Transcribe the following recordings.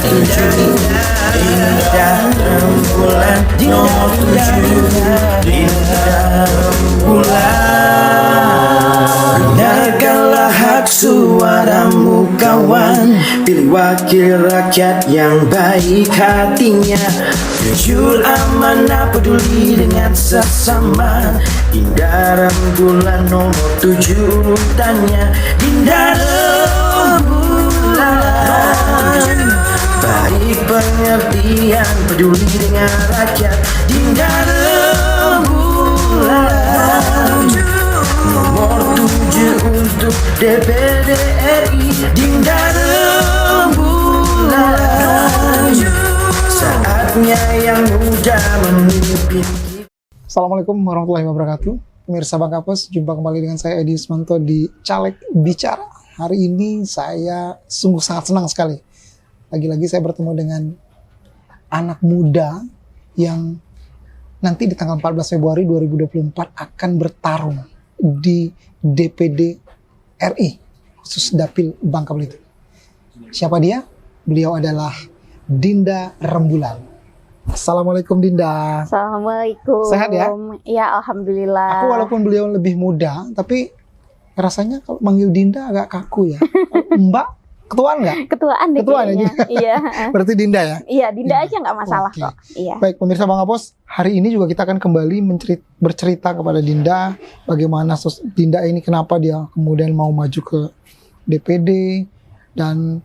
7. Dinda rembulan nomor 7. Dinda rembulan. Dengarkanlah hak suaramu kawan, pilih wakil rakyat yang baik hatinya, jujur, amanah, peduli dengan sesama. Dinda rembulan nomor 7 urutannya. Dinda rembulan, baik pengertian, peduli dengan rakyat. Dinda rembulan nomor 7 untuk DPD RI. Dinda rembulan, saatnya yang muda memimpin. Assalamualaikum warahmatullahi wabarakatuh. Pemirsa Bang Kapos, jumpa kembali dengan saya Edi Ismanto di Caleg Bicara. Hari ini saya sungguh sangat senang sekali. Lagi-lagi saya bertemu dengan anak muda yang nanti di tanggal 14 Februari 2024 akan bertarung di DPD RI, khusus Dapil Bangka Belitung. Siapa dia? Beliau adalah Dinda Rembulan. Assalamualaikum Dinda. Assalamualaikum. Sehat ya? Ya, alhamdulillah. Aku walaupun beliau lebih muda, tapi rasanya kalau manggil Dinda agak kaku ya. Mbak, ketuaan nggak? Ketuaan deh Ketuaan kayaknya. Iya. Berarti Dinda ya? Iya, Dinda aja nggak masalah Oke. kok. Iya. Baik, pemirsa Bang Kapos, hari ini juga kita akan kembali bercerita kepada Dinda bagaimana Dinda ini, kenapa dia kemudian mau maju ke DPD dan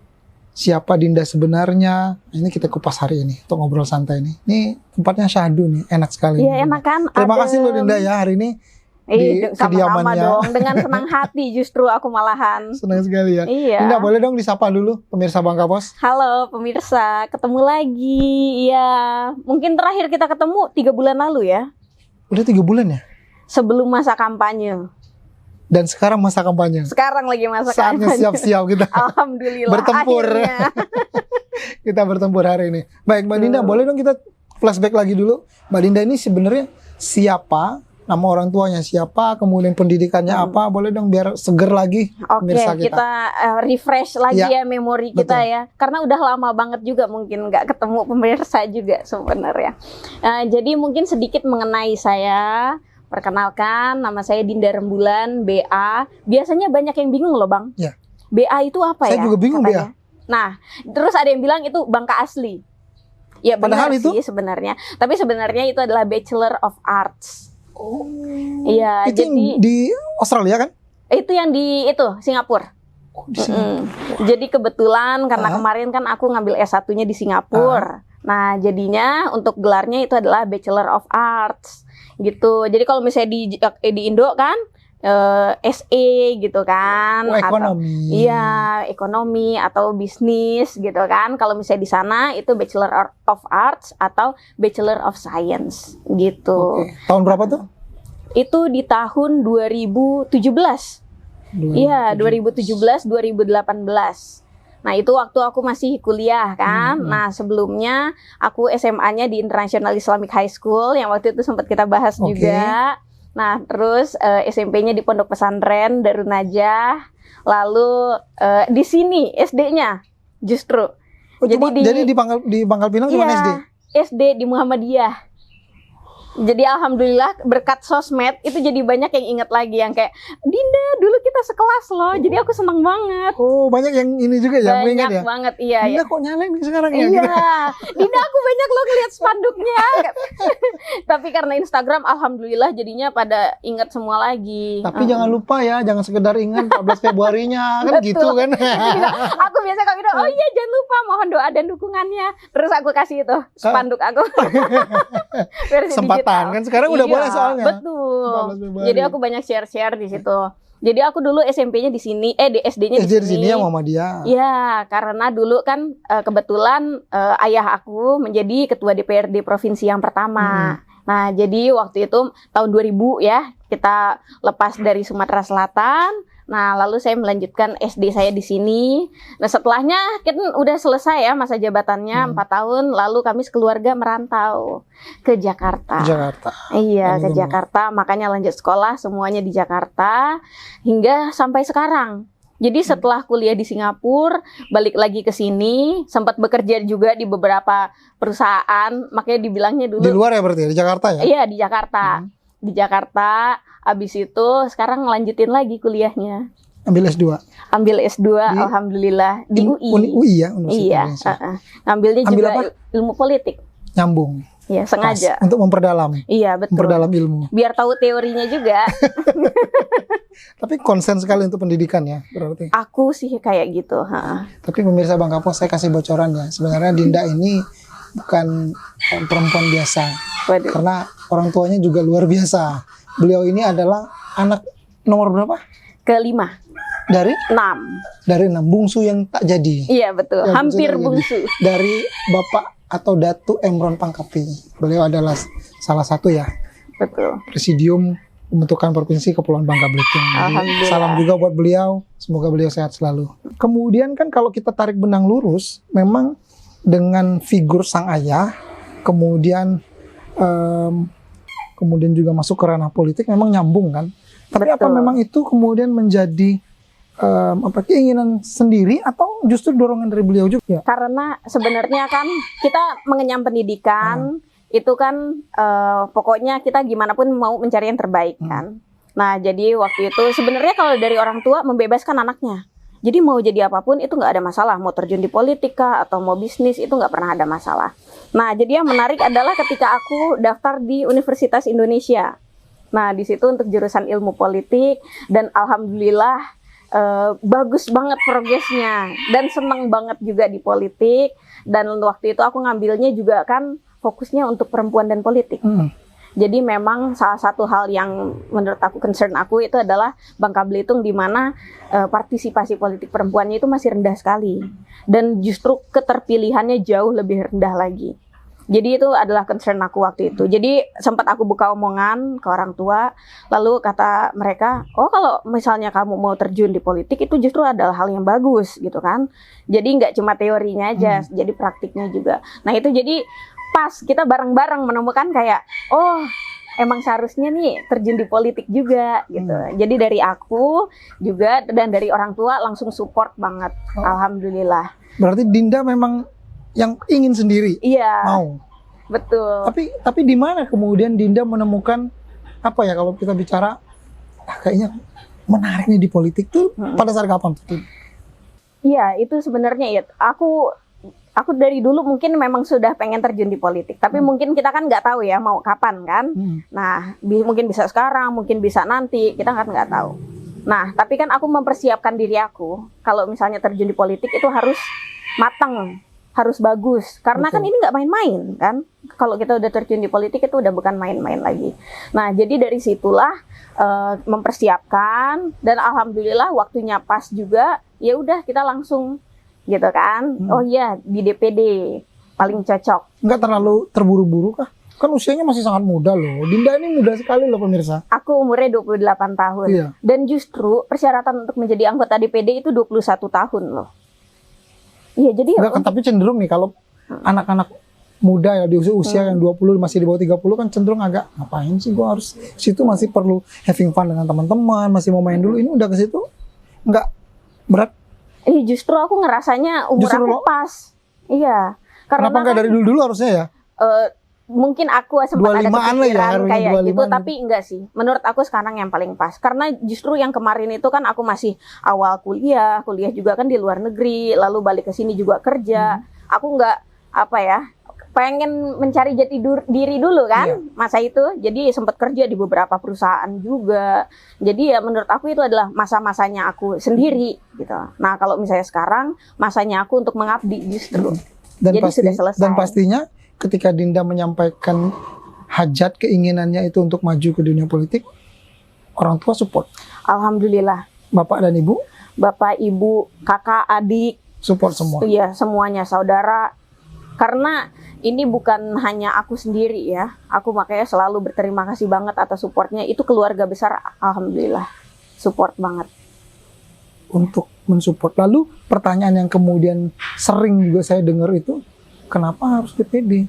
siapa Dinda sebenarnya. Ini kita kupas hari ini untuk ngobrol santai nih. Ini tempatnya syahdu nih, enak sekali. Iya, enak kan? Terima kasih loh Adem. Dinda ya hari ini di sama-sama kediamannya. dong. Dengan senang hati justru aku malahan. Senang sekali ya. Iya. Dinda, boleh dong disapa dulu pemirsa Bang Kapos? Halo pemirsa, ketemu lagi. Iya, mungkin terakhir kita ketemu 3 bulan lalu ya. Udah 3 bulan ya? Sebelum masa kampanye. Dan sekarang masa kampanye. Sekarang lagi masa Saatnya kampanye. siap-siap kita Alhamdulillah. bertempur. Akhirnya. Kita bertempur hari ini. Baik Mbak Dinda, boleh dong kita flashback lagi dulu. Mbak Dinda ini sebenarnya siapa? Nama orang tuanya siapa? Kemudian pendidikannya apa? Boleh dong biar seger lagi Oke, pemirsa kita refresh lagi Ya, ya memori kita betul. ya. Karena udah lama banget juga mungkin nggak ketemu pemirsa juga sebenarnya. Jadi mungkin sedikit mengenai saya. Perkenalkan, nama saya Dinda Rembulan, BA. Biasanya banyak yang bingung loh Bang. Ya. BA itu apa Saya ya? juga bingung, katanya. Nah, terus ada yang bilang itu Bangka asli. Ya benar Padahal itu? sih sebenarnya. Tapi sebenarnya itu adalah Bachelor of Arts. Oh. Iya, Itu yang jadi di Australia kan? itu yang di Oh, Singapura. di sini. Jadi kebetulan karena Ah. kemarin kan aku ngambil S1-nya di Singapura. Nah, jadinya untuk gelarnya itu adalah Bachelor of Arts gitu. Jadi kalau misalnya di Indo kan SE gitu kan. Oh, ekonomi. Iya, ekonomi atau bisnis gitu kan. Kalau misalnya di sana itu Bachelor of Arts atau Bachelor of Science gitu. Oke. Tahun berapa tuh? Itu di tahun 2017. Iya, 2017, 2018. Nah, itu waktu aku masih kuliah kan. Nah, sebelumnya aku SMA-nya di International Islamic High School yang waktu itu sempat kita bahas Oke. juga. Nah, terus SMP-nya di Pondok Pesantren Darun Najah. Lalu di sini SD-nya justru. Oh, jadi di Pangkal Pinang cuma SD? SD di Muhammadiyah. Jadi alhamdulillah berkat sosmed itu jadi banyak yang ingat lagi yang kayak Dinda dulu kita sekelas loh. Jadi aku seneng banget. Oh, banyak yang ini juga ya, mengingat Banyak ya? banget, iya. Dinda kok nyalain sekarang ya? Iya, Dinda aku banyak loh ngeliat spanduknya. Tapi karena Instagram, alhamdulillah jadinya pada ingat semua lagi. Tapi jangan lupa ya, jangan sekedar ingat 14 Februarinya, kan Betul. gitu kan? Aku biasa kalau gitu, oh iya jangan lupa mohon doa dan dukungannya. Terus aku kasih itu spanduk aku. Versi Kesempatan digital. kan sekarang udah Iya, boleh soalnya. 14 Betul. Februari. Jadi aku banyak share-share di situ. Jadi aku dulu SMP-nya di sini, di SD-nya SD di sini ya Muhammadiyah. Iya, karena dulu kan kebetulan ayah aku menjadi ketua DPRD provinsi yang pertama. Nah, jadi waktu itu tahun 2000 ya, kita lepas dari Sumatera Selatan. Nah, lalu saya melanjutkan SD saya di sini. Nah, setelahnya kan udah selesai ya masa jabatannya 4 tahun, lalu kami sekeluarga merantau ke Jakarta. Jakarta. Iya, ke Aduh. Jakarta, makanya lanjut sekolah semuanya di Jakarta hingga sampai sekarang. Jadi setelah kuliah di Singapura, balik lagi ke sini, sempat bekerja juga di beberapa perusahaan, makanya dibilangnya dulu. Di luar ya berarti, di Jakarta ya? Iya, di Jakarta. Di Jakarta, abis itu sekarang ngelanjutin lagi kuliahnya. Ambil S2? Ambil S2, alhamdulillah, di UI. UI ya? Universitas Iya, Indonesia. ngambilnya Ambil juga apa? ilmu politik. Nyambung. Iya, sengaja. Pas, untuk memperdalam. Iya, betul. Memperdalam ilmu. Biar tahu teorinya juga. Tapi konsen sekali untuk pendidikan ya berarti. Aku sih kayak gitu. Tapi pemirsa Bang Kapos, saya kasih bocoran ya. Sebenarnya Dinda ini bukan perempuan biasa. Waduh. Karena orang tuanya juga luar biasa. Beliau ini adalah anak nomor berapa? Kelima. Dari 6. 6 bungsu yang tak jadi. Iya, betul. Ya, Hampir tak jadi. bungsu. Dari Bapak atau Datu Emron Pangkapi. Beliau adalah salah satu ya Betul. Presidium Pembentukan Provinsi Kepulauan Bangka Belitung. Jadi, Alhamdulillah. salam juga buat beliau. Semoga beliau sehat selalu. Kemudian kan kalau kita tarik benang lurus, memang dengan figur sang ayah, kemudian juga masuk ke ranah politik, memang nyambung kan. Tapi apa Betul. memang itu kemudian menjadi keinginan sendiri atau justru dorongan dari beliau juga? Karena sebenarnya kan kita mengenyam pendidikan itu kan pokoknya kita gimana pun mau mencari yang terbaik kan. Nah jadi waktu itu sebenarnya kalau dari orang tua membebaskan anaknya. Jadi mau jadi apapun itu nggak ada masalah. Mau terjun di politik kah atau mau bisnis itu nggak pernah ada masalah. Nah jadi yang menarik adalah ketika aku daftar di Universitas Indonesia. Nah di situ untuk jurusan ilmu politik dan alhamdulillah bagus banget progresnya dan seneng banget juga di politik. Dan waktu itu aku ngambilnya juga kan fokusnya untuk perempuan dan politik. Jadi memang salah satu hal yang menurut aku concern aku itu adalah Bangka Belitung di mana partisipasi politik perempuannya itu masih rendah sekali dan justru keterpilihannya jauh lebih rendah lagi. Jadi itu adalah concern aku waktu itu. Jadi sempat aku buka omongan ke orang tua, lalu kata mereka, oh kalau misalnya kamu mau terjun di politik itu justru adalah hal yang bagus gitu kan. Jadi nggak cuma teorinya aja, jadi praktiknya juga. Nah itu jadi pas kita bareng-bareng menemukan kayak, oh emang seharusnya nih terjun di politik juga gitu. Jadi dari aku juga dan dari orang tua langsung support banget. Alhamdulillah. Berarti Dinda memang yang ingin sendiri. Iya. Mau. Betul. Tapi di mana kemudian Dinda menemukan apa ya kalau kita bicara kayaknya menarik nih di politik tuh pada saat kapan tuh? Iya, itu sebenarnya ya. Aku dari dulu mungkin memang sudah pengen terjun di politik, tapi mungkin kita kan nggak tahu ya mau kapan kan. Nah, mungkin bisa sekarang, mungkin bisa nanti, kita kan nggak tahu. Nah, tapi kan aku mempersiapkan diri aku, kalau misalnya terjun di politik itu harus matang, harus bagus, karena kan ini nggak main-main kan. Kalau kita udah terjun di politik itu udah bukan main-main lagi. Nah, jadi dari situlah mempersiapkan dan alhamdulillah waktunya pas juga. Ya udah kita langsung gitu kan. Oh iya di DPD paling cocok. Nggak terlalu terburu-buru kah? Kan usianya masih sangat muda loh. Dinda ini muda sekali loh pemirsa. Aku umurnya 28 tahun. Iya. Dan justru persyaratan untuk menjadi anggota DPD itu 21 tahun loh. Iya jadi Nggak, kan, tapi cenderung nih kalau anak-anak muda ya di usia yang 20 masih di bawah 30 kan cenderung agak ngapain sih gua harus situ, masih perlu having fun dengan teman-teman, masih mau main dulu. Ini udah ke situ nggak berat. Justru aku ngerasanya umur Justru aku lo? pas. Iya. Karena Kenapa nggak kan, dari dulu harusnya ya? mungkin aku sempat ada 25-an lah ya, kepikiran harusnya kayak 25-an gitu, ya. tapi enggak sih. Menurut aku sekarang yang paling pas. Karena justru yang kemarin itu kan aku masih awal kuliah juga kan di luar negeri, lalu balik ke sini juga kerja. Aku nggak pengen mencari jati diri dulu kan masa itu. Jadi sempat kerja di beberapa perusahaan juga. Jadi ya menurut aku itu adalah masa-masanya aku sendiri gitu. Nah kalau misalnya sekarang masanya aku untuk mengabdi justru. Dan Jadi sudah selesai. Dan pastinya ketika Dinda menyampaikan hajat keinginannya itu untuk maju ke dunia politik, orang tua support. Alhamdulillah. Bapak dan ibu Bapak, ibu, kakak, adik, support semua. iya semuanya, saudara. Karena ini bukan hanya aku sendiri ya. Aku makanya selalu berterima kasih banget atas supportnya. Itu keluarga besar, alhamdulillah support banget. Untuk mensupport. Lalu pertanyaan yang kemudian sering juga saya dengar itu, kenapa harus DPD?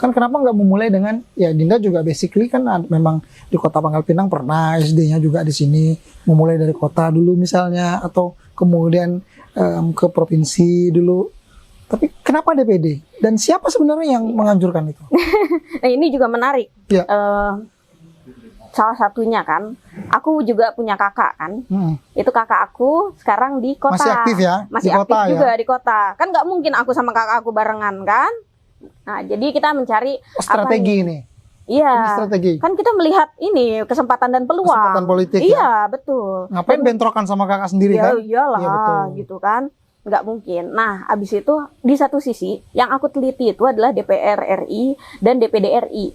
Kan kenapa nggak memulai dengan, ya Dinda juga basically kan memang di kota Pangkal Pinang pernah, SD-nya juga di sini, memulai dari kota dulu misalnya, atau kemudian ke provinsi dulu. Tapi kenapa DPD? Dan siapa sebenarnya yang menganjurkan itu? Nah ini juga menarik. Ya. Salah satunya kan, aku juga punya kakak kan. Itu kakak aku sekarang di kota. Masih aktif ya? Masih di kota, aktif juga ya? di kota. Kan nggak mungkin aku sama kakak aku barengan kan. Nah jadi kita mencari Strategi ini. Iya. Ini strategi. Kan kita melihat ini kesempatan dan peluang. Kesempatan politik iya, ya? betul. Ngapain bentrokan sama kakak sendiri Ya kan? iyalah, Iya, betul. gitu kan. Nggak mungkin. Nah, abis itu di satu sisi yang aku teliti itu adalah DPR RI dan DPD RI.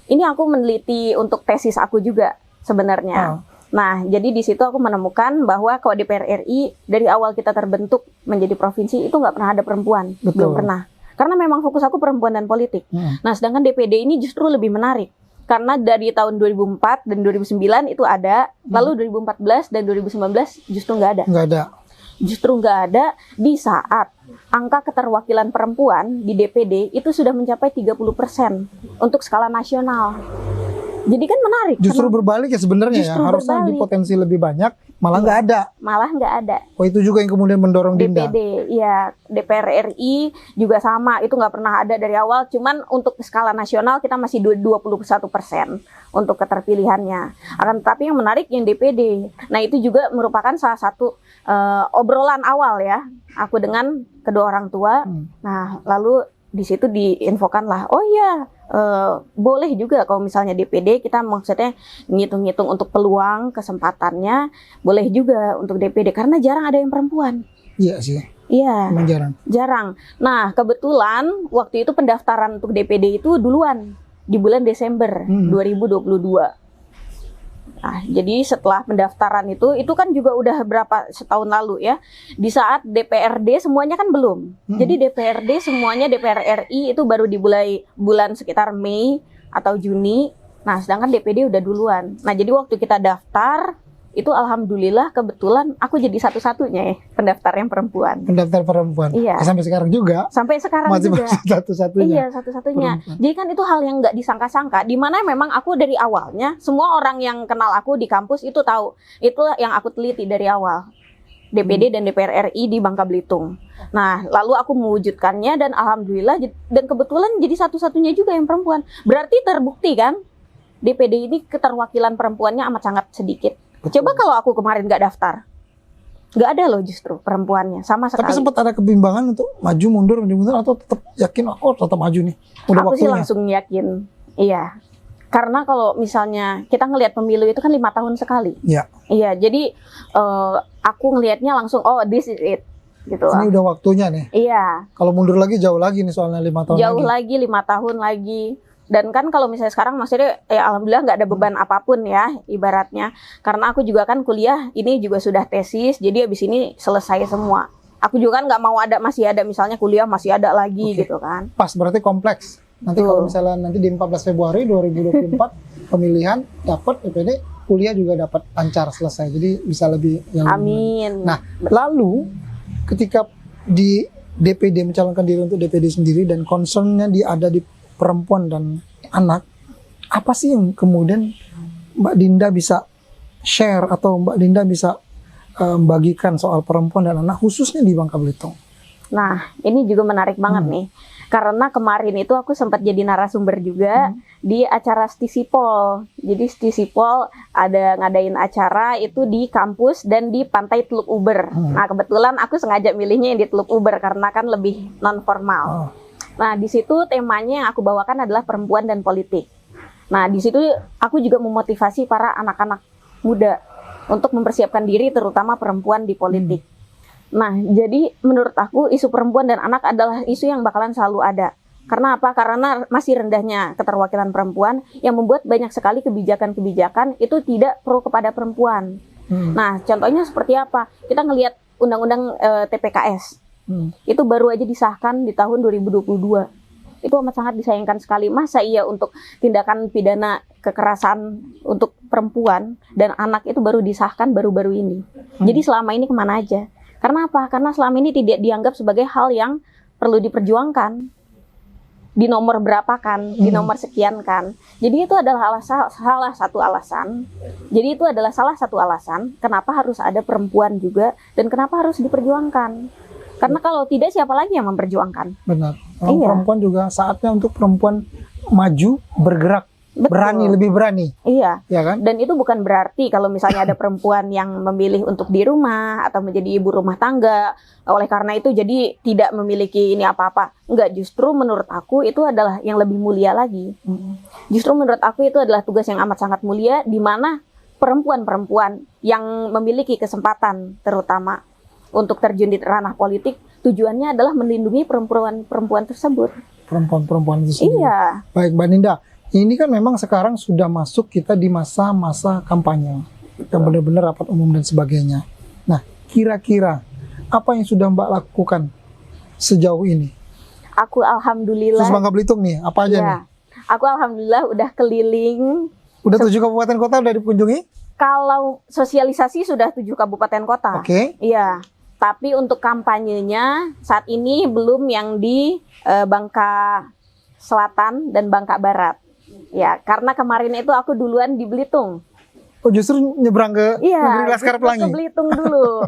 Ini aku meneliti untuk tesis aku juga sebenarnya. Nah, jadi di situ aku menemukan bahwa kalau DPR RI dari awal kita terbentuk menjadi provinsi itu nggak pernah ada perempuan, Betul. belum pernah. Karena memang fokus aku perempuan dan politik. Nah, sedangkan DPD ini justru lebih menarik. Karena dari tahun 2004 dan 2009 itu ada, lalu 2014 dan 2019 justru nggak ada. Nggak ada. Justru nggak ada di saat angka keterwakilan perempuan di DPD itu sudah mencapai 30% untuk skala nasional. Jadi kan menarik. Justru kenapa? berbalik ya sebenarnya ya. Justru Harusnya berbalik. di potensi lebih banyak, malah nggak ada. Malah nggak ada. Oh itu juga yang kemudian mendorong Dinda. DPD, iya, DPR RI juga sama, itu nggak pernah ada dari awal. Cuman untuk skala nasional kita masih 21% untuk keterpilihannya. Akan tetapi yang menarik yang DPD. Nah itu juga merupakan salah satu obrolan awal ya, aku dengan kedua orang tua. Nah lalu di situ diinfokan lah, oh iya boleh juga kalau misalnya DPD kita maksudnya ngitung-ngitung untuk peluang kesempatannya, boleh juga untuk DPD karena jarang ada yang perempuan. Iya sih. Iya. Emang jarang. Jarang. Nah kebetulan waktu itu pendaftaran untuk DPD itu duluan di bulan Desember 2022. Nah, jadi setelah pendaftaran itu kan juga udah berapa setahun lalu ya. Di saat DPRD semuanya kan belum. Jadi DPRD semuanya DPR RI itu baru dimulai bulan sekitar Mei atau Juni. Nah, sedangkan DPD udah duluan. Nah, jadi waktu kita daftar itu alhamdulillah kebetulan aku jadi satu-satunya ya pendaftar yang perempuan. Pendaftar perempuan. Iya. Sampai sekarang juga. Sampai sekarang Masih juga. satu-satunya. Iya, satu-satunya. Perempuan. Jadi kan itu hal yang nggak disangka-sangka. Di mana memang aku dari awalnya, semua orang yang kenal aku di kampus itu tahu. Itu yang aku teliti dari awal. DPD dan DPR RI di Bangka Belitung. Nah, lalu aku mewujudkannya dan alhamdulillah dan kebetulan jadi satu-satunya juga yang perempuan. Berarti terbukti kan DPD ini keterwakilan perempuannya amat sangat sedikit. Betul. Coba kalau aku kemarin nggak daftar, nggak ada loh justru perempuannya sama sekali. Tapi sempat ada kebimbangan untuk maju mundur atau tetap yakin tetap maju nih. Udah Aku sih waktunya. langsung yakin, iya. Karena kalau misalnya kita ngelihat pemilu itu kan 5 tahun sekali. Iya. Iya, jadi aku ngelihatnya langsung, oh this is it, gitu. Ini udah waktunya nih. Iya. Kalau mundur lagi jauh lagi nih soalnya 5 tahun Jauh lagi. lagi 5 tahun lagi. Dan kan kalau misalnya sekarang maksudnya ya alhamdulillah nggak ada beban apapun ya ibaratnya. Karena aku juga kan kuliah ini juga sudah tesis, jadi habis ini selesai semua. Aku juga kan nggak mau masih ada misalnya kuliah masih ada lagi gitu kan. Pas berarti kompleks. Nanti Tuh. kalau misalnya nanti di 14 Februari 2024 pemilihan dapat DPD, kuliah juga dapat lancar selesai. Jadi bisa lebih yang Amin. Nah, lalu ketika di DPD mencalonkan diri untuk DPD sendiri dan concernnya ada di perempuan dan anak, apa sih yang kemudian Mbak Dinda bisa share atau Mbak Dinda bisa bagikan soal perempuan dan anak khususnya di Bangka Belitung? Nah, ini juga menarik banget nih. Karena kemarin itu aku sempat jadi narasumber juga di acara Stisipol. Jadi Stisipol ada ngadain acara itu di kampus dan di Pantai Teluk Uber. Nah, kebetulan aku sengaja milihnya yang di Teluk Uber karena kan lebih non formal. Nah, di situ temanya yang aku bawakan adalah perempuan dan politik. Nah, di situ aku juga memotivasi para anak-anak muda untuk mempersiapkan diri terutama perempuan di politik. Nah, jadi menurut aku isu perempuan dan anak adalah isu yang bakalan selalu ada. Karena apa? Karena masih rendahnya keterwakilan perempuan yang membuat banyak sekali kebijakan-kebijakan itu tidak pro kepada perempuan. Nah, contohnya seperti apa? Kita ngelihat undang-undang TPKS. Itu baru aja disahkan di tahun 2022. Itu amat sangat disayangkan sekali. Masa iya untuk tindakan pidana kekerasan untuk perempuan dan anak itu baru disahkan baru-baru ini. Jadi selama ini kemana aja? Karena apa? Karena selama ini tidak dianggap sebagai hal yang perlu diperjuangkan. di nomor berapa kan, di nomor sekian kan. Jadi itu adalah salah satu alasan. Jadi itu adalah salah satu alasan kenapa harus ada perempuan juga dan kenapa harus diperjuangkan. Karena kalau tidak siapa lagi yang memperjuangkan? Benar. Iya. Perempuan juga saatnya untuk perempuan maju, bergerak, Betul. berani, lebih berani. Iya. Ya kan? Dan itu bukan berarti kalau misalnya ada perempuan yang memilih untuk di rumah atau menjadi ibu rumah tangga, oleh karena itu jadi tidak memiliki ini apa-apa. Enggak, justru menurut aku itu adalah yang lebih mulia lagi. Justru menurut aku itu adalah tugas yang amat sangat mulia, di mana perempuan-perempuan yang memiliki kesempatan terutama untuk terjun di ranah politik, tujuannya adalah melindungi perempuan-perempuan tersebut. Perempuan-perempuan itu sendiri. Iya. Baik, Mbak Ninda. Ini kan memang sekarang sudah masuk kita di masa-masa kampanye. Yang benar-benar rapat umum dan sebagainya. Nah, kira-kira apa yang sudah Mbak lakukan sejauh ini? Aku alhamdulillah. Terus Bangka Belitung nih, apa aja Iya. nih? Aku alhamdulillah udah keliling. Udah 7 kabupaten kota udah dikunjungi? Kalau sosialisasi sudah 7 kabupaten kota. Oke. Iya. Tapi untuk kampanyenya saat ini belum yang di Bangka Selatan dan Bangka Barat. Ya, karena kemarin itu aku duluan di Belitung. Oh, justru nyebrang ke Negeri Laskar justru Pelangi? ke Belitung dulu.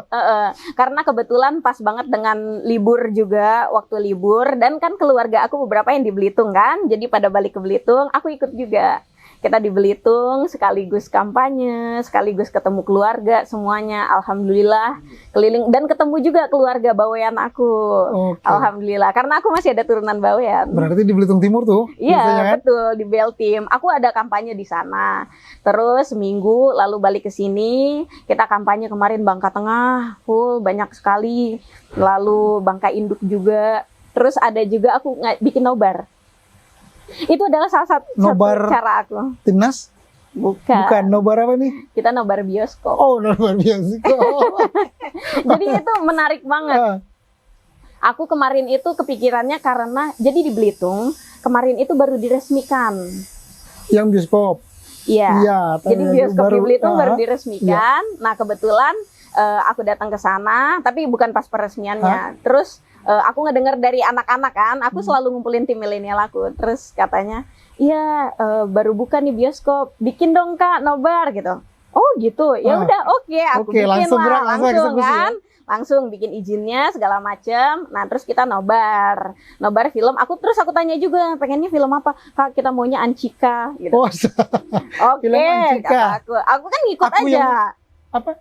Karena kebetulan pas banget dengan libur juga, waktu libur. Dan kan keluarga aku beberapa yang di Belitung kan. Jadi pada balik ke Belitung, aku ikut juga. Kita di Belitung sekaligus kampanye, sekaligus ketemu keluarga semuanya. Alhamdulillah keliling dan ketemu juga keluarga Bawean aku. Oke. Alhamdulillah karena aku masih ada turunan Bawean. Berarti di Belitung Timur tuh? biasanya Iya kan? betul di Beltim. Aku ada kampanye di sana. Terus seminggu lalu balik ke sini. Kita kampanye kemarin Bangka Tengah full banyak sekali. Lalu Bangka Induk juga. Terus ada juga aku bikin nobar. Itu adalah salah satu Nobar cara aku. Timnas? Bukan, nobar apa nih? Kita nobar bioskop. Oh, nobar bioskop. Jadi itu menarik banget. Ah, Aku kemarin itu kepikirannya karena jadi di Belitung kemarin itu baru diresmikan. yang bioskop. Iya. Iya. Jadi bioskop di Belitung baru ah, diresmikan. Nah kebetulan aku datang ke sana, tapi bukan pas peresmiannya. Terus aku ngedengar dari anak-anak kan, aku selalu ngumpulin tim milenial aku. Terus katanya, iya baru buka nih bioskop, bikin dong kak nobar gitu. Oh gitu, ya udah oke, aku Oke, bikin langsung lah, gerak, langsung eksekusi, kan. Langsung bikin izinnya segala macem. Nah terus kita nobar film. Aku tanya juga, pengennya film apa? Kak kita maunya Ancika gitu. Oh, Oke, film Ancika. kata aku kan ngikut Aku aja.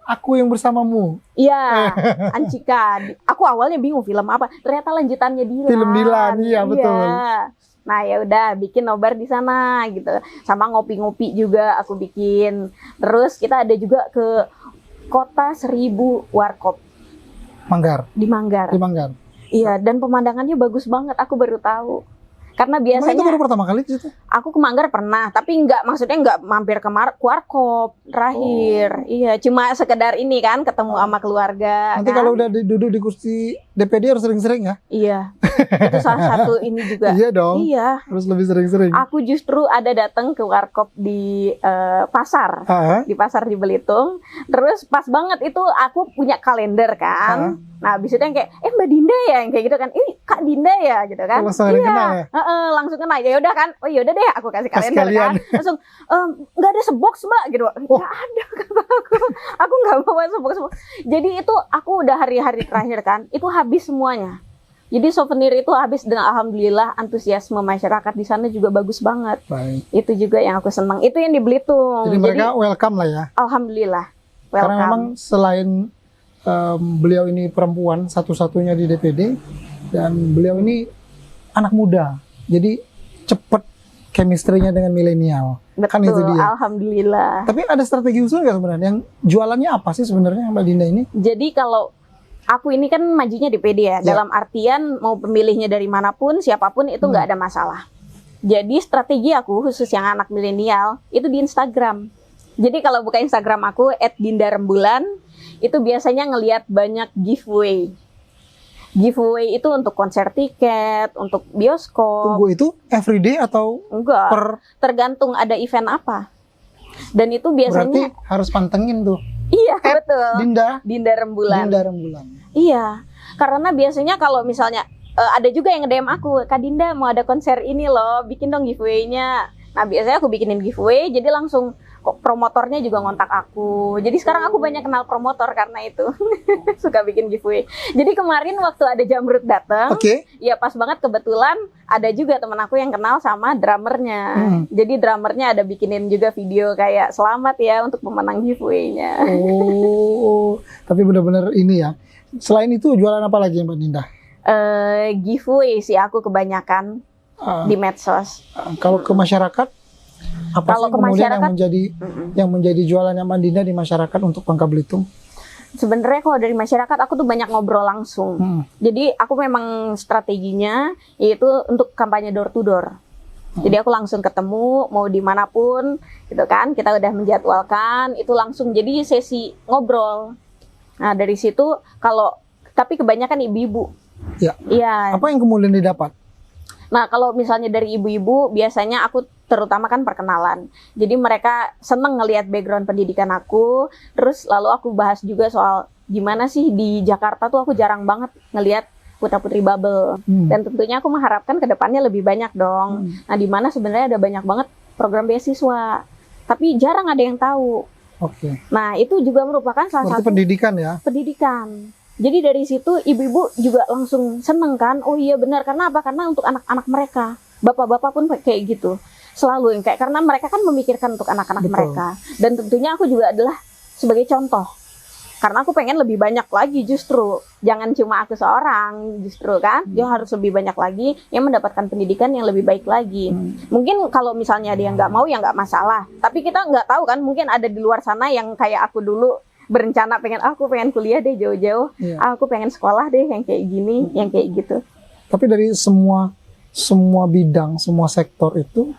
Aku yang bersamamu. Iya, Ancika. Aku awalnya bingung film apa. Ternyata lanjutannya Dilan. Film Dilan, iya betul. Nah ya udah bikin nobar di sana gitu. Sama ngopi-ngopi juga aku bikin. Terus kita ada juga ke Kota 1000 Warkop Manggar. di Manggar. Di Manggar. Iya, dan pemandangannya bagus banget. Aku baru tahu. Karena Emang biasanya itu baru pertama kali di situ? aku ke Manggar pernah, tapi maksudnya nggak mampir ke Warkop terakhir. Iya, cuma sekedar ini kan ketemu sama keluarga. Nanti kan? kalau udah duduk di kursi DPD harus sering-sering ya? Iya, itu salah satu ini juga. Iya dong. Iya, Harus lebih sering-sering. aku justru ada datang ke Warkop di pasar, di pasar di Belitung. Terus pas banget itu aku punya kalender kan. Nah, abis itu yang kayak, Mbak Dinda ya, yang kayak gitu kan. Ini Kak Dinda ya, gitu kan. Langsung ada yang kenal ya? Langsung kenal. Ya udah kan. Oh yaudah deh, aku kasih kalender sekalian. kan. Langsung, nggak ada sebox Mbak, gitu. Nggak ada kata aku. Aku nggak bawa sebox. Jadi itu aku udah hari-hari terakhir kan. Itu habis semuanya. Jadi souvenir itu habis dan alhamdulillah antusiasme masyarakat di sana juga bagus banget. Baik. Itu juga yang aku senang. Itu yang di Belitung. Jadi mereka welcome lah ya. Alhamdulillah. Welcome. Karena memang selain beliau ini perempuan satu-satunya di DPD dan beliau ini anak muda. Jadi cepet chemistry-nya dengan milenial. Betul, Kan itu dia. alhamdulillah. Tapi ada strategi usul nggak sebenarnya? Yang jualannya apa sih sebenarnya Mbak Dinda ini? Jadi kalau aku ini kan majunya di PD ya, dalam artian mau pemilihnya dari manapun, siapapun itu nggak ada masalah. Jadi strategi aku khusus yang anak milenial itu di Instagram. Jadi kalau buka Instagram aku @dindarembulan itu biasanya ngelihat banyak giveaway. Giveaway itu untuk konser tiket, untuk bioskop. Tunggu itu everyday atau Enggak, per? tergantung ada event apa. Dan itu biasanya Berarti harus pantengin tuh. iya betul. Dinda. Dinda Rembulan. Dinda Rembulan. Iya, karena biasanya kalau misalnya ada juga yang nge-DM aku, Kak Dinda mau ada konser ini loh, bikin dong giveaway-nya. Nah biasanya aku bikinin giveaway, jadi langsung kok promotornya juga ngontak aku. Jadi sekarang aku banyak kenal promotor karena itu. Suka bikin giveaway. Jadi kemarin waktu ada Jamrud datang, ya pas banget kebetulan ada juga teman aku yang kenal sama drummernya. Jadi drummernya ada bikinin juga video kayak selamat ya untuk pemenang giveaway-nya. Oh, tapi benar-benar ini ya. Selain itu jualan apa lagi Mbak Dinda? Giveaway sih aku kebanyakan di medsos. Kalau ke masyarakat, apa Kalau sih ke kemudian masyarakat, yang menjadi jualannya Mbak Dinda di masyarakat untuk Bangka Belitung? Sebenarnya kalau dari masyarakat aku tuh banyak ngobrol langsung. Jadi aku memang strateginya yaitu untuk kampanye door to door. Jadi aku langsung ketemu mau dimanapun gitu kan, kita udah menjadwalkan itu langsung jadi sesi ngobrol. Nah dari situ tapi kebanyakan ibu-ibu. Ya. Iya. Apa yang kemudian didapat? Nah, kalau misalnya dari ibu-ibu, biasanya aku terutama kan perkenalan. Jadi mereka seneng ngelihat background pendidikan aku, terus lalu aku bahas juga soal gimana sih di Jakarta tuh aku jarang banget ngelihat putra-putri bubble. Dan tentunya aku mengharapkan ke depannya lebih banyak dong. Nah, di mana sebenarnya ada banyak banget program beasiswa, tapi jarang ada yang tahu. Nah, itu juga merupakan salah satu pendidikan ya? Pendidikan. Jadi dari situ ibu-ibu juga langsung seneng kan, oh iya benar, karena apa? Karena untuk anak-anak mereka, bapak-bapak pun kayak gitu, selalu yang kayak karena mereka kan memikirkan untuk anak-anak mereka, dan tentunya aku juga adalah sebagai contoh, karena aku pengen lebih banyak lagi justru, jangan cuma aku seorang justru kan, dia harus lebih banyak lagi yang mendapatkan pendidikan yang lebih baik lagi. Mungkin kalau misalnya dia nggak mau ya nggak masalah, tapi kita nggak tahu kan, mungkin ada di luar sana yang kayak aku dulu berencana aku pengen kuliah deh jauh-jauh, aku pengen sekolah deh yang kayak gini, yang kayak gitu. Tapi dari semua bidang, semua sektor itu,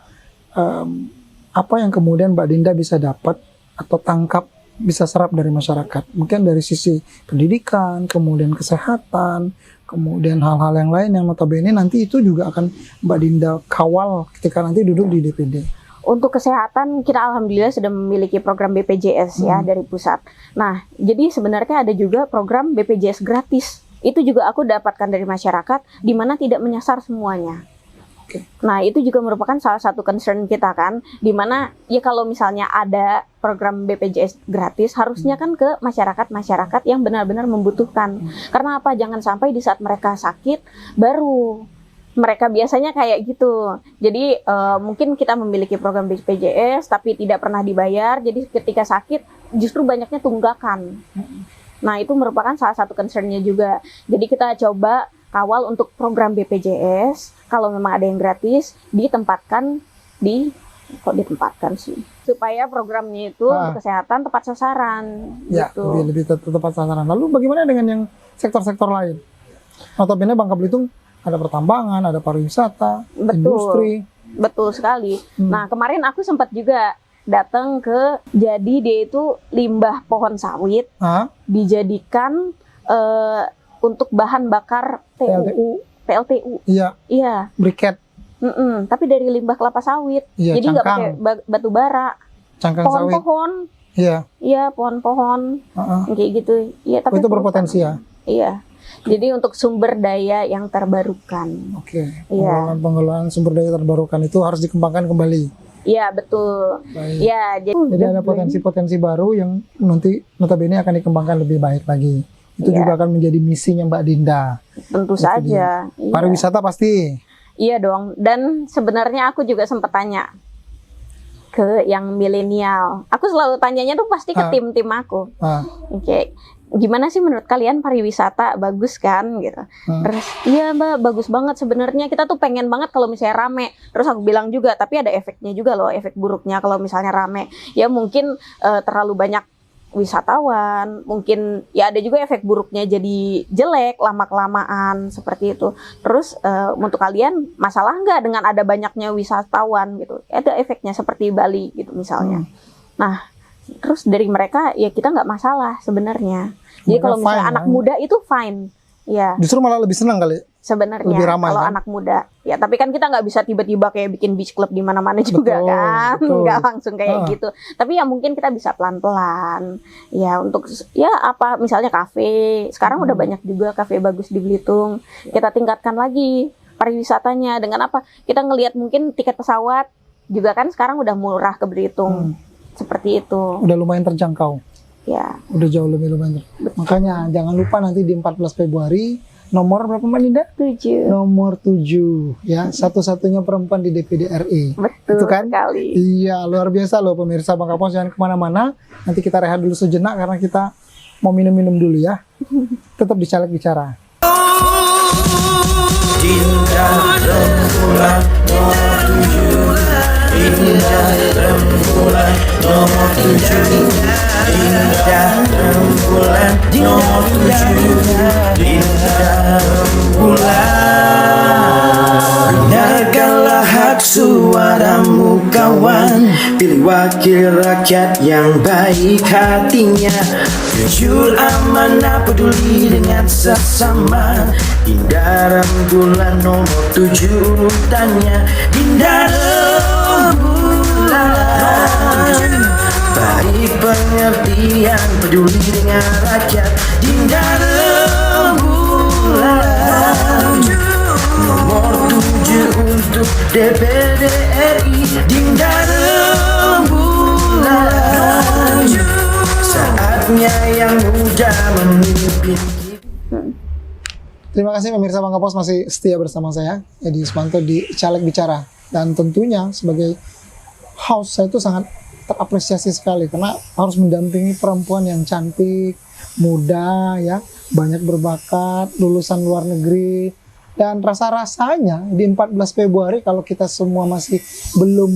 apa yang kemudian Mbak Dinda bisa dapat atau tangkap, bisa serap dari masyarakat? Mungkin dari sisi pendidikan, kemudian kesehatan, kemudian hal-hal yang lain yang notabene nanti itu juga akan Mbak Dinda kawal ketika nanti duduk di DPD. Untuk kesehatan kita alhamdulillah sudah memiliki program BPJS ya dari pusat. Nah, jadi sebenarnya ada juga program BPJS gratis. Itu juga aku dapatkan dari masyarakat di mana tidak menyasar semuanya. Nah, itu juga merupakan salah satu concern kita kan, di mana ya kalau misalnya ada program BPJS gratis harusnya kan ke masyarakat-masyarakat yang benar-benar membutuhkan. Karena apa? Jangan sampai di saat mereka sakit baru mereka biasanya kayak gitu. Jadi mungkin kita memiliki program BPJS tapi tidak pernah dibayar. Jadi ketika sakit justru banyaknya tunggakan. Nah itu merupakan salah satu concernnya juga. Jadi kita coba kawal untuk program BPJS. Kalau memang ada yang gratis ditempatkan supaya programnya itu untuk kesehatan tepat sasaran. Ya, gitu. lebih tepat sasaran. Lalu bagaimana dengan yang sektor-sektor lain? Notabene Bangka Belitung ada pertambangan, ada pariwisata, industri. Betul sekali. Nah, kemarin aku sempat juga datang jadi dia itu limbah pohon sawit dijadikan untuk bahan bakar PLTU. Iya. Briket. Tapi dari limbah kelapa sawit. Iya, jadi nggak pakai batu bara. Cangkang sawit. Pohon-pohon. Iya. Iya, pohon-pohon. Kayak gitu. Iya, tapi itu berpotensi ya. Iya. Jadi untuk sumber daya yang terbarukan. Pengelolaan sumber daya terbarukan itu harus dikembangkan kembali. Iya, betul. Ya, jadi ada potensi-potensi baru yang nanti notabene akan dikembangkan lebih baik lagi. Itu juga akan menjadi misinya Mbak Dinda. Tentu saja. Pariwisata pasti. Iya dong. Dan sebenarnya aku juga sempat tanya ke yang milenial. Aku selalu tanyanya tuh pasti ke tim-tim aku. Gimana sih menurut kalian pariwisata bagus kan gitu. Terus iya Mbak bagus banget sebenarnya, kita tuh pengen banget kalau misalnya rame. Terus aku bilang juga tapi ada efeknya juga loh, efek buruknya kalau misalnya rame. Ya mungkin terlalu banyak wisatawan, mungkin ya ada juga efek buruknya jadi jelek lama-kelamaan seperti itu. Terus untuk kalian masalah nggak dengan ada banyaknya wisatawan gitu? Ada efeknya seperti Bali gitu misalnya. Nah terus dari mereka ya kita nggak masalah sebenarnya. Jadi kalau misalnya anak muda itu fine, ya. Justru malah lebih senang kali sebenarnya Lebih ramai, kalau kan? anak muda. Ya, tapi kan kita nggak bisa tiba-tiba kayak bikin beach club di mana-mana juga Betul, kan. betul. Nggak langsung kayak gitu. Tapi ya mungkin kita bisa pelan-pelan. Ya untuk ya apa misalnya kafe. Sekarang udah banyak juga kafe bagus di Belitung. Kita tingkatkan lagi pariwisatanya dengan apa? Kita ngelihat mungkin tiket pesawat juga kan sekarang udah murah ke Belitung. Seperti itu. Udah lumayan terjangkau. Ya. Udah jauh lebih lumayan. Makanya jangan lupa nanti di 14 Februari nomor berapa Mbak Dinda? 7. Nomor 7 ya, satu-satunya perempuan di DPD RI. Betul Itu kan? sekali. Iya, luar biasa loh pemirsa Bang Kapos, jangan kemana-mana. Nanti kita rehat dulu sejenak karena kita mau minum-minum dulu ya. Tetap di Caleg Bicara. Dinda rembulan nomor 7. Dinda rembulan nomor 7. Dinda rembulan nomor 7. Dinda rembulan. Dengarkanlah hak suaramu kawan. Pilih wakil rakyat yang baik hatinya, jujur, amanah, peduli dengan sesama. Dinda rembulan nomor 7 tanya. Dinda rembulan, baik pengertian, peduli dengan rakyat. Dinda rembulan nomor 7 untuk DPD RI. Dinda rembulan, saatnya yang muda memimpin. Terima kasih pemirsa Bang Kapos masih setia bersama saya, Edi Yusmanto di Caleg Bicara. Dan tentunya sebagai host saya itu sangat terapresiasi sekali karena harus mendampingi perempuan yang cantik, muda ya, banyak berbakat, lulusan luar negeri. Dan rasa-rasanya di 14 Februari kalau kita semua masih belum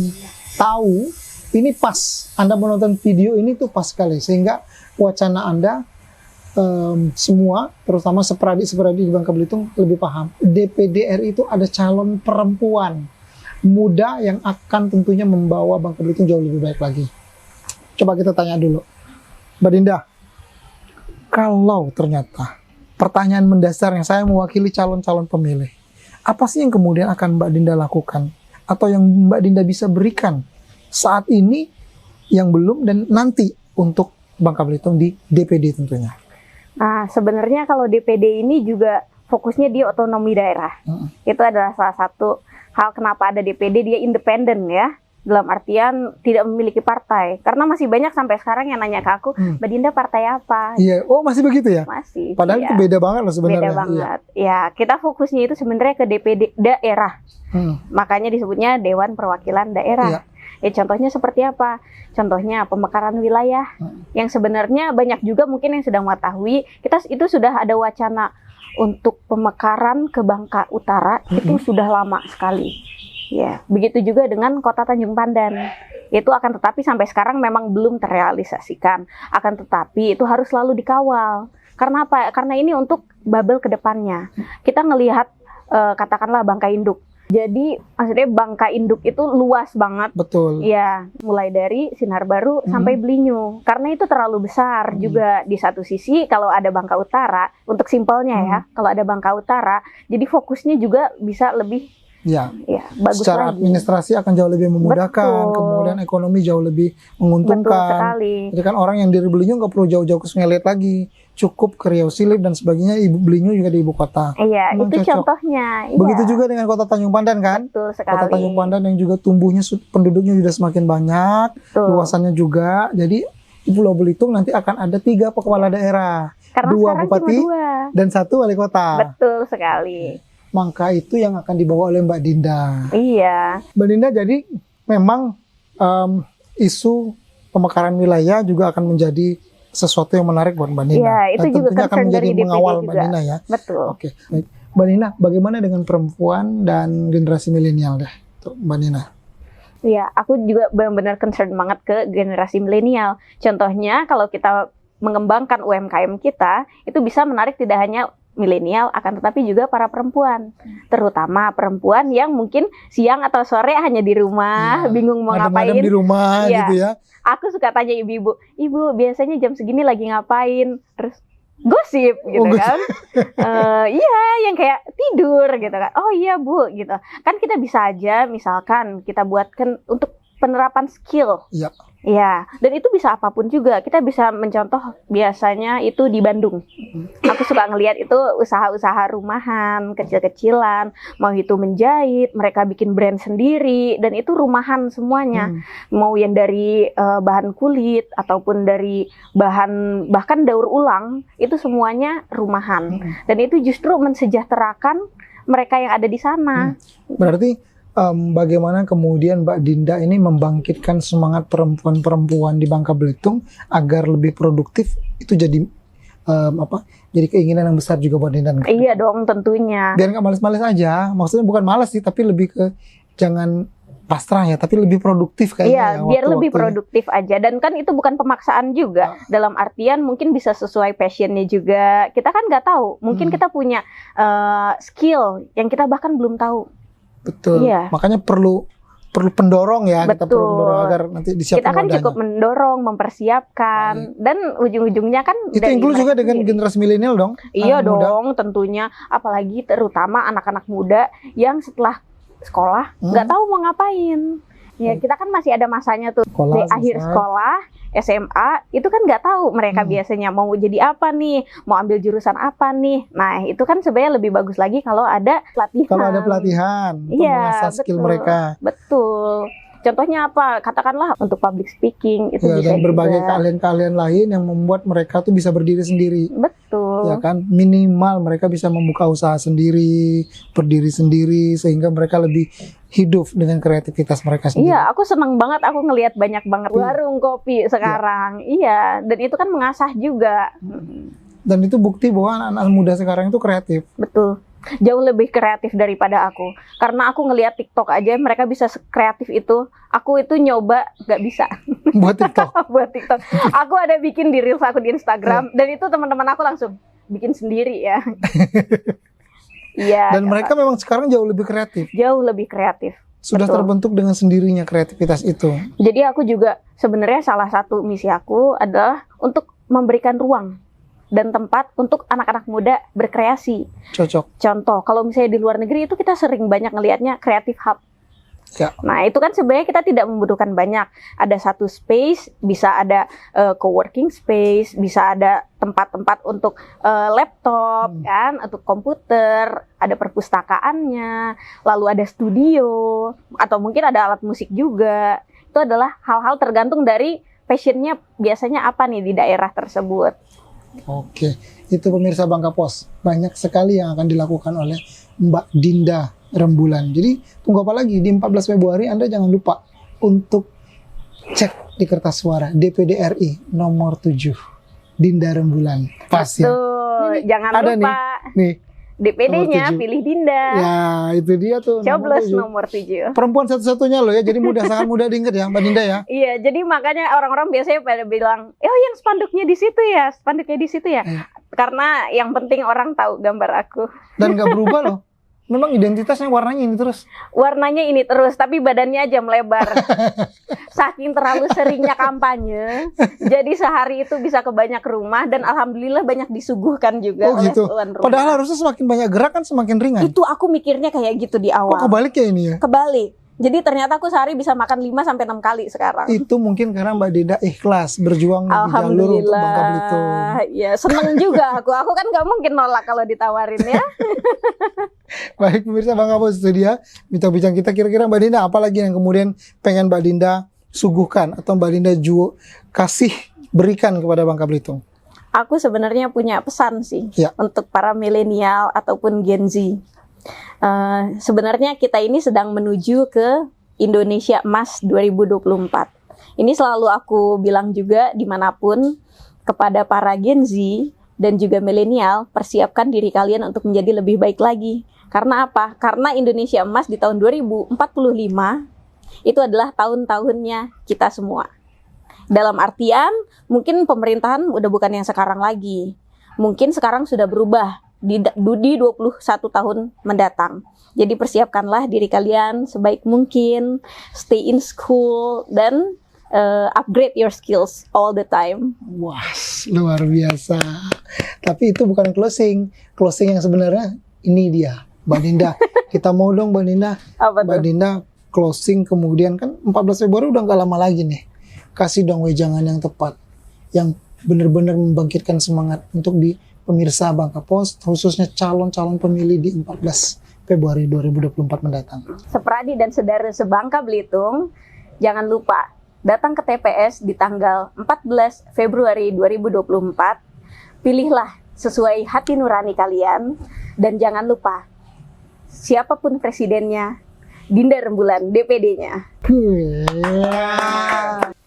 tahu, ini pas. Anda menonton video ini tuh pas sekali sehingga wacana Anda semua, terutama seperadik-seperadik di Bangka Belitung lebih paham. DPD RI itu ada calon perempuan muda yang akan tentunya membawa Bangka Belitung jauh lebih baik lagi. Coba kita tanya dulu, Mbak Dinda, kalau ternyata pertanyaan mendasar yang saya mewakili calon-calon pemilih, apa sih yang kemudian akan Mbak Dinda lakukan? Atau yang Mbak Dinda bisa berikan saat ini yang belum dan nanti untuk Bangka Belitung di DPD tentunya? Nah, sebenarnya kalau DPD ini juga fokusnya di otonomi daerah. Itu adalah salah satu hal kenapa ada DPD, dia independen ya. Dalam artian tidak memiliki partai. Karena masih banyak sampai sekarang yang nanya ke aku, Mbak Dinda partai apa? Iya, oh masih begitu ya? Masih. Padahal itu beda banget loh sebenarnya. Beda banget. Ya, kita fokusnya itu sebenarnya ke DPD daerah. Makanya disebutnya Dewan Perwakilan Daerah. Ya, contohnya seperti apa? Contohnya pemekaran wilayah. Yang sebenarnya banyak juga mungkin yang sedang mengetahui, kita itu sudah ada wacana untuk pemekaran ke Bangka Utara, itu sudah lama sekali. Ya, begitu juga dengan Kota Tanjung Pandan. Itu akan tetapi sampai sekarang memang belum terrealisasikan. Akan tetapi itu harus selalu dikawal. Karena apa? Karena ini untuk bubble ke depannya. Kita ngelihat katakanlah Bangka Induk. Jadi maksudnya Bangka Induk itu luas banget. Betul. Ya, mulai dari Sinar Baru sampai Belinyu. Karena itu terlalu besar juga di satu sisi. Kalau ada Bangka Utara, untuk simpelnya ya, kalau ada Bangka Utara, jadi fokusnya juga bisa lebih bagus secara lagi. administrasi akan jauh lebih memudahkan. Betul. Kemudian ekonomi jauh lebih menguntungkan. Betul sekali. Jadi kan orang yang dari Belinyu nggak perlu jauh-jauh ke Sungai Liat lagi, cukup ke Riau Silip dan sebagainya. Belinyu juga di ibu kota. Iya, Memang itu cocok. contohnya. Begitu Iya. juga dengan Kota Tanjung Pandan kan? Betul sekali. Kota Tanjung Pandan yang juga tumbuhnya penduduknya sudah semakin banyak, Betul. luasannya juga. Jadi di Pulau Belitung nanti akan ada 3 kepala daerah, Karena 2 sekarang bupati cuma 2. dan 1 wali kota. Betul sekali. Maka itu yang akan dibawa oleh Mbak Dinda. Iya. Mbak Dinda, jadi memang isu pemekaran wilayah juga akan menjadi sesuatu yang menarik buat Mbak Dinda. Iya, itu dan juga tentunya akan concern menjadi dari DPD mengawal juga. Mbak Dinda ya. Betul. Oke, baik. Mbak Dinda, bagaimana dengan perempuan dan generasi milenial deh, tuh, Mbak Dinda? Iya, aku juga benar-benar concern banget ke generasi milenial. Contohnya kalau kita mengembangkan UMKM kita, itu bisa menarik tidak hanya milenial, akan tetapi juga para perempuan. Terutama perempuan yang mungkin siang atau sore hanya di rumah, bingung mau Adem-adem ngapain. di rumah Iya. gitu ya. Aku suka tanya ibu-ibu, ibu biasanya jam segini lagi ngapain? Terus gosip gitu Oh, kan. Iya, yang kayak tidur gitu kan. Oh iya Bu gitu. Kan kita bisa aja misalkan kita buatkan untuk penerapan skill. Iya. Iya, dan itu bisa apapun juga. Kita bisa mencontoh biasanya itu di Bandung. Aku suka ngelihat itu usaha-usaha rumahan, kecil-kecilan, mau itu menjahit, mereka bikin brand sendiri, dan itu rumahan semuanya. Mau yang dari bahan kulit ataupun dari bahan bahkan daur ulang, itu semuanya rumahan. Dan itu justru mensejahterakan mereka yang ada di sana. Berarti bagaimana kemudian Mbak Dinda ini membangkitkan semangat perempuan-perempuan di Bangka Belitung agar lebih produktif, itu jadi jadi keinginan yang besar juga buat Dinda. Iya dong, tentunya. Biar nggak males-males aja, maksudnya bukan malas sih, tapi lebih ke jangan pasrah ya, tapi lebih produktif kayaknya. Iya, ya, biar lebih waktu-waktunya. produktif aja. Dan kan itu bukan pemaksaan juga. Dalam artian mungkin bisa sesuai passionnya juga. Kita kan nggak tahu. Mungkin kita punya skill yang kita bahkan belum tahu. Betul. Iya. Makanya perlu pendorong ya, kita perlu Betul. mendorong agar nanti disiapkan Kita kan wadahnya. cukup mendorong, mempersiapkan, dan ujung-ujungnya kan Itu dari include juga mereka dengan sendiri. generasi milenial dong. Iya anak muda. dong, tentunya. Apalagi terutama anak-anak muda yang setelah sekolah nggak tahu mau ngapain. Ya kita kan masih ada masanya tuh Sekolah, di akhir selesai. sekolah SMA itu kan nggak tahu mereka biasanya mau jadi apa nih, mau ambil jurusan apa nih. Nah itu kan sebenarnya lebih bagus lagi kalau ada pelatihan. Kalau ada pelatihan untuk Iya, mengasah skill betul. mereka. Betul. Contohnya apa? Katakanlah untuk public speaking itu Ya, bisa dan berbagai juga. keahlian-keahlian lain yang membuat mereka tuh bisa berdiri sendiri. Betul. Ya kan, minimal mereka bisa membuka usaha sendiri, berdiri sendiri, sehingga mereka lebih hidup dengan kreativitas mereka sendiri. Iya, aku seneng banget aku ngelihat banyak banget warung kopi sekarang. Iya, dan itu kan mengasah juga. Dan itu bukti bahwa anak-anak muda sekarang itu kreatif. Betul. Jauh lebih kreatif daripada aku. Karena aku ngelihat TikTok aja mereka bisa kreatif itu. Aku itu nyoba nggak bisa Buat TikTok. buat TikTok. Aku ada bikin di Reels aku di Instagram dan itu teman-teman aku langsung bikin sendiri ya. Iya. Dan mereka memang sekarang jauh lebih kreatif. jauh lebih kreatif. Sudah Betul. terbentuk dengan sendirinya kreativitas itu. Jadi aku juga sebenarnya salah satu misi aku adalah untuk memberikan ruang dan tempat untuk anak-anak muda berkreasi. Cocok. Contoh, kalau misalnya di luar negeri itu kita sering banyak ngelihatnya creative hub. Ya. Nah, itu kan sebenarnya kita tidak membutuhkan banyak. Ada satu space, bisa ada co-working space, bisa ada tempat-tempat untuk laptop, kan, untuk komputer, ada perpustakaannya, lalu ada studio, atau mungkin ada alat musik juga. Itu adalah hal-hal tergantung dari passionnya biasanya apa nih di daerah tersebut. Oke, itu pemirsa Bangka Pos. Banyak sekali yang akan dilakukan oleh Mbak Dinda Rembulan. Jadi tunggu apa lagi? Di 14 Februari Anda jangan lupa untuk cek di kertas suara DPD RI nomor 7. Dinda Rembulan. Pas ya. Tuh, jangan ada lupa Nih, DPD-nya nomor 7. pilih Dinda. ya itu dia tuh. Coblos nomor 7. nomor 7. Perempuan satu-satunya loh ya, jadi mudah, sangat mudah diingat ya Mbak Dinda ya. Iya, jadi makanya orang-orang biasanya pada bilang, oh yang spanduknya di situ ya, spanduknya di situ ya. Iya. Karena yang penting orang tahu gambar aku. Dan nggak berubah loh. Memang identitasnya warnanya ini terus. Warnanya ini terus, tapi badannya aja melebar. Saking terlalu seringnya kampanye, jadi sehari itu bisa ke banyak rumah dan alhamdulillah banyak disuguhkan juga Oh oleh gitu. tuan rumah. Padahal harusnya semakin banyak gerak kan semakin ringan. Itu aku mikirnya kayak gitu di Kok awal. kebalik ya ini ya? Kebalik. Jadi ternyata aku sehari bisa makan 5-6 kali sekarang. Itu mungkin karena Mbak Dinda ikhlas berjuang di jalur untuk Bangka Belitung. Alhamdulillah. Ya, seneng juga aku. Aku kan nggak mungkin nolak kalau ditawarin ya. Baik pemirsa Bangka Pos, itu dia bincang-bincang kita. Kira-kira Mbak Dinda apa lagi yang kemudian pengen Mbak Dinda suguhkan atau Mbak Dinda kasih berikan kepada Bangka Belitung? Aku sebenarnya punya pesan sih Ya. untuk para milenial ataupun Gen Z. Sebenarnya kita ini sedang menuju ke Indonesia Emas 2024. Ini selalu aku bilang juga dimanapun kepada para Gen Z dan juga milenial, persiapkan diri kalian untuk menjadi lebih baik lagi. Karena apa? Karena Indonesia Emas di tahun 2045 itu adalah tahun-tahunnya kita semua. Dalam artian, mungkin pemerintahan udah bukan yang sekarang lagi. Mungkin sekarang sudah berubah di 21 tahun mendatang. Jadi persiapkanlah diri kalian sebaik mungkin, stay in school, dan upgrade your skills all the time. Wah, luar biasa. Tapi itu bukan closing. Closing yang sebenarnya ini dia, Mbak Dinda. Kita mau dong Mbak Dinda. Apa Mbak tuh? Dinda closing kemudian kan 14 Februari udah nggak lama lagi nih. Kasih dong wejangan yang tepat. Yang benar-benar membangkitkan semangat untuk di pemirsa Bangka Pos, khususnya calon-calon pemilih di 14 Februari 2024 mendatang. Sepradi dan saudara sebangka Belitung, jangan lupa datang ke TPS di tanggal 14 Februari 2024. Pilihlah sesuai hati nurani kalian, dan jangan lupa siapapun presidennya, Dinda Rembulan DPD-nya.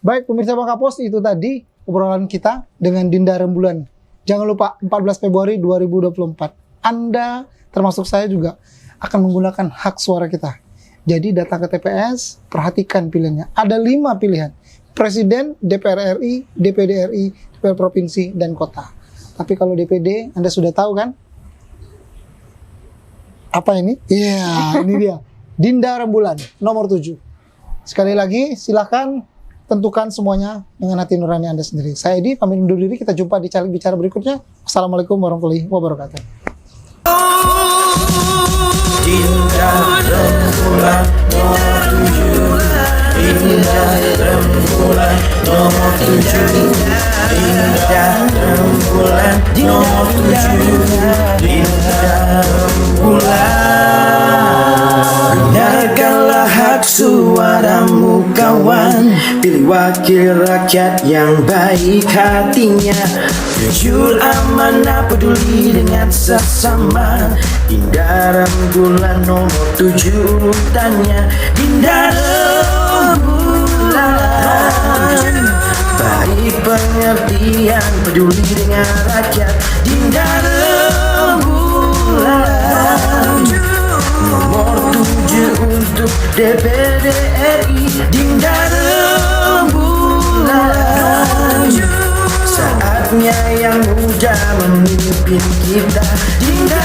Baik pemirsa Bangka Pos, itu tadi obrolan kita dengan Dinda Rembulan. Jangan lupa 14 Februari 2024. Anda termasuk saya juga akan menggunakan hak suara kita. Jadi datang ke TPS, perhatikan pilihannya. Ada 5 pilihan. Presiden, DPR RI, DPD RI, DPR Provinsi, dan Kota. Tapi kalau DPD, Anda sudah tahu kan? Apa ini? Iya, ini dia. Dinda Rembulan, nomor 7. Sekali lagi, silakan tentukan semuanya dengan hati nurani Anda sendiri. Saya Edi, pamit undur diri. Kita jumpa di Caleg Bicara berikutnya. Assalamualaikum warahmatullahi wabarakatuh. Dinda Rembulan nomor 7. Dinda Rembulan nomor 7. Dinda Rembulan nomor 7. Dinda Rembulan. Dengarkanlah hak suaramu kawan. Pilih wakil rakyat yang baik hatinya, jujur, amanah, peduli dengan sesama. Dinda Rembulan nomor 7 tanya. Dinda Rembulan, baik pengertian, peduli dengan rakyat. Dinda Rembulan nomor 7 untuk DPD RI. Dinda Rembulan, saatnya yang muda memimpin kita. Dinda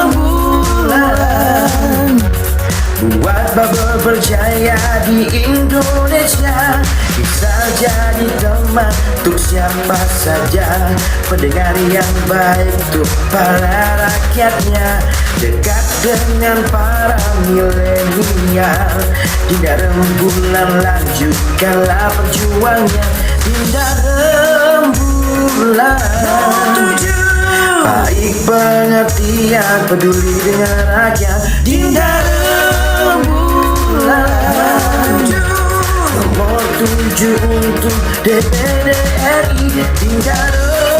Rembulan, buat bubble berjaya di Indonesia. Bisa jadi teman untuk siapa saja, pendengar yang baik untuk para rakyatnya, dekat dengan para milenial. Dinda Rembulan, lanjutkanlah perjuangannya. Dinda Rembulan, baik pengertian, peduli dengan rakyat. Dinda Rembulan nomor 7 untuk DPD RI. Dinda Rembulan.